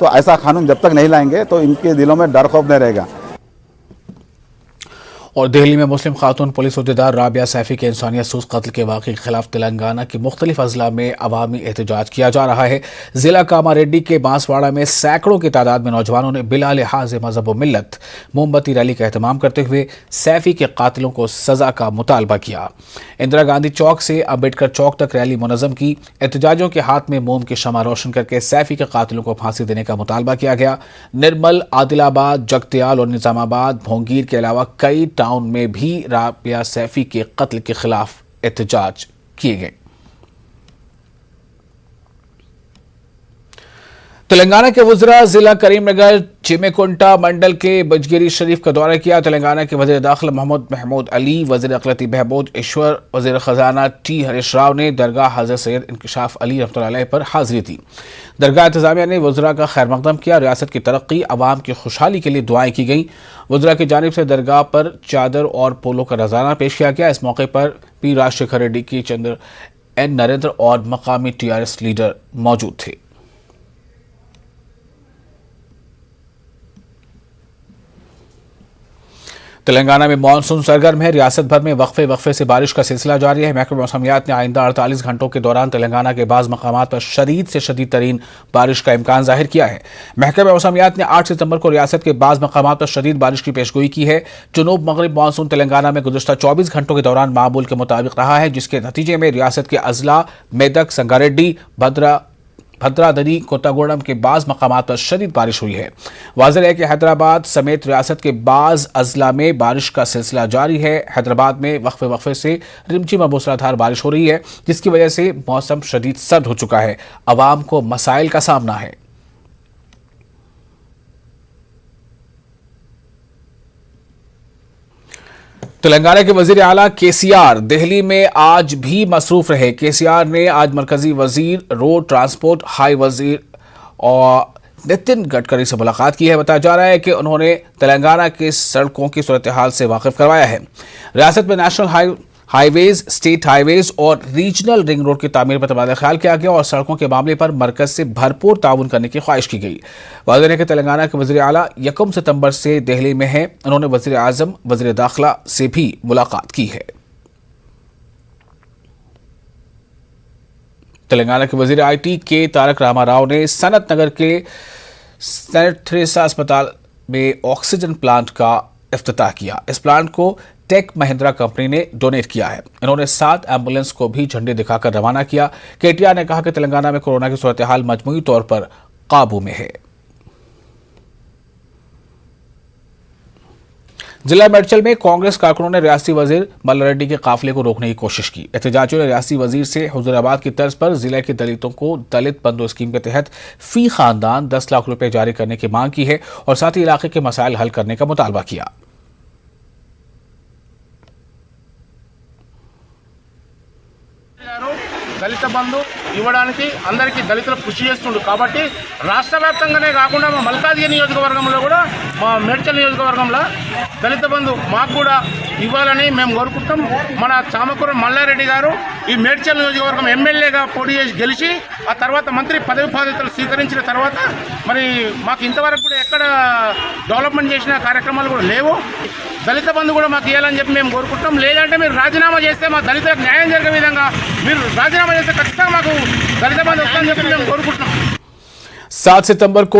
तो ऐसा कानून जब तक नहीं लाएंगे तो इनके दिलों में डर खौफ नहीं रहेगा। और दिल्ली में मुस्लिम खातून पुलिस अहदेदार राबिया सैफी के इंसानियत सूज कत्ल के वाक़े के खिलाफ तेलंगाना की मुख्तलिफ अजला में अवामी एहतजाज किया जा रहा है। जिला कामारेड्डी के बांसवाड़ा में सैकड़ों की तादाद में नौजवानों ने बिला लिहाज मजहब व मिल्लत मोमबत्ती रैली का एहतमाम करते हुए सैफी के कातिलों को सजा का मुतालबा किया। इंदिरा गांधी चौक से अम्बेडकर चौक तक रैली मुनज़्ज़म की। एहतजाजियों के हाथ में मोम की शमा रोशन करके सैफी के कातिलों को फांसी देने का मुतालबा किया गया। निर्मल, आदिलाबाद, जगतियाल और निजामाबाद, भोंगीर के अलावा कई टाउन में भी राबिया सैफी के कत्ल के खिलाफ एहतजाज किए गए। तेलंगाना के वज़रा जिला करीमनगर चिमेकुंटा मंडल के बजगिरी शरीफ का दौरा किया। तेलंगाना के वज़ीर दाखिला मोहम्मद महमूद अली, वज़ीर अक़लियती बहबूद ईश्वर, वज़ीर ख़जाना टी हरीश राव ने दरगाह हज़रत सैयद इंकिशाफ अली रहमतुल्लाह अलैह पर हाज़िरी दी। दरगाह इंतज़ामिया ने वज़रा का खैर मक़दम किया। रियासत की तरक्की, अवाम की खुशहाली के लिए दुआएं की गई। वज़रा की जानिब से दरगाह पर चादर और पोलो का नज़ारा पेश किया गया। इस मौके पर पी राजशेखर रेड्डी की चंद्र एन नरेंद्र और मकामी TRS लीडर मौजूद थे। तेलंगाना में मानसून सरगर्म है। रियासत भर में वक्फे से बारिश का सिलसिला जारी है। महकमा मौसमियात ने आइंदा 48 घंटों के दौरान तेलंगाना के बाज़ मकामात पर शदीद से शदीद तरीन बारिश का इम्कान जाहिर किया है। महकमा मौसमियात ने 8 सितंबर को रियासत के बाज़ मकामात पर शदीद बारिश की पेशगोई की है। जुनूब मगरिब मानसून तेलंगाना में गुज़श्ता 24 घंटों के दौरान मामूल के मुताबिक रहा है, जिसके नतीजे में रियासत के अजला मेदक, संगारेड्डी, भद्रादरी, कोत्तागुड़म के बाज़ मकामात पर शदीद बारिश हुई है। वाज़ेह है कि हैदराबाद समेत रियासत के बाज़ अजला में बारिश का सिलसिला जारी है। हैदराबाद में वक्फे से रिमझिम मूसलाधार बारिश हो रही है, जिसकी वजह से मौसम शदीद सर्द हो चुका है। अवाम को मसाइल का सामना है। तेलंगाना के वजीर आला KCR दिल्ली में आज भी मसरूफ रहे। KCR ने आज मरकजी वजीर रोड ट्रांसपोर्ट हाई वजीर और नितिन गडकरी से मुलाकात की है। बताया जा रहा है कि उन्होंने तेलंगाना के सड़कों की सूरत हाल से वाकिफ करवाया है। रियासत में नेशनल हाईवेज, स्टेट हाईवेज और रीजनल रिंग रोड की तामीर पर तबादला ख्याल किया गया और सड़कों के मामले पर मरकज से भरपूर ताउन करने की ख्वाहिश की गई। वाज़ेह है कि तेलंगाना के वज़ीर आला 1 सितंबर से दिल्ली में हैं। उन्होंने वज़ीर आज़म, वज़ीर दाखिला से भी मुलाकात की है। तेलंगाना के वज़ीर IT के तारक रामाराव ने सनत नगर के सेंट थेरेसा अस्पताल में ऑक्सीजन प्लांट का इफ्तिताह किया। इस प्लांट को टेक महिंद्रा कंपनी ने डोनेट किया है। इन्होंने 7 एम्बुलेंस को भी झंडे दिखाकर रवाना किया। KTR ने कहा कि तेलंगाना में कोरोना की सूरत हाल मजमूई तौर पर काबू में है। जिला मेडचल में कांग्रेस कारकुनों ने रियासती वजीर मल्ला रेड्डी के काफिले को रोकने की कोशिश की। एहतजाजियों ने रियासती वजीर से हुजूराबाद की तर्ज पर जिले के दलितों को दलित बंधु स्कीम के तहत फी खानदान 10 लाख रुपए जारी करने की मांग की है और साथ ही इलाके के मसाइल हल करने का मुतालबा किया। దళిత బంధు ఇవ్వడానికి అందరికీ దళితులు కృషి చేస్తుండు కాబట్టి రాష్ట్ర వ్యాప్తంగానే కాకుండా మా మల్కాజ్గిరి నియోజకవర్గంలో కూడా మా మేడ్చల్ నియోజకవర్గంలో దళిత బంధు మాకు కూడా ఇవ్వాలని మేము కోరుకుంటాం. మన చామకూర మల్లారెడ్డి గారు ఈ మేడ్చల్ నియోజకవర్గం ఎమ్మెల్యేగా పోటీ చేసి గెలిచి ఆ తర్వాత మంత్రి పదవి బాధ్యతలు స్వీకరించిన తర్వాత మరి మాకు ఇంతవరకు కూడా ఎక్కడ డెవలప్మెంట్ చేసిన కార్యక్రమాలు కూడా లేవు. దళిత బంధు కూడా మాకు ఇవ్వాలని చెప్పి మేము కోరుకుంటాం. లేదంటే మీరు రాజీనామా చేస్తే మా దళితులకు న్యాయం జరిగే విధంగా మీరు రాజీనామా చేస్తే ఖచ్చితంగా మాకు దళిత బంధు వస్తుందని చెప్పి మేము కోరుకుంటున్నాం. 7 सितंबर को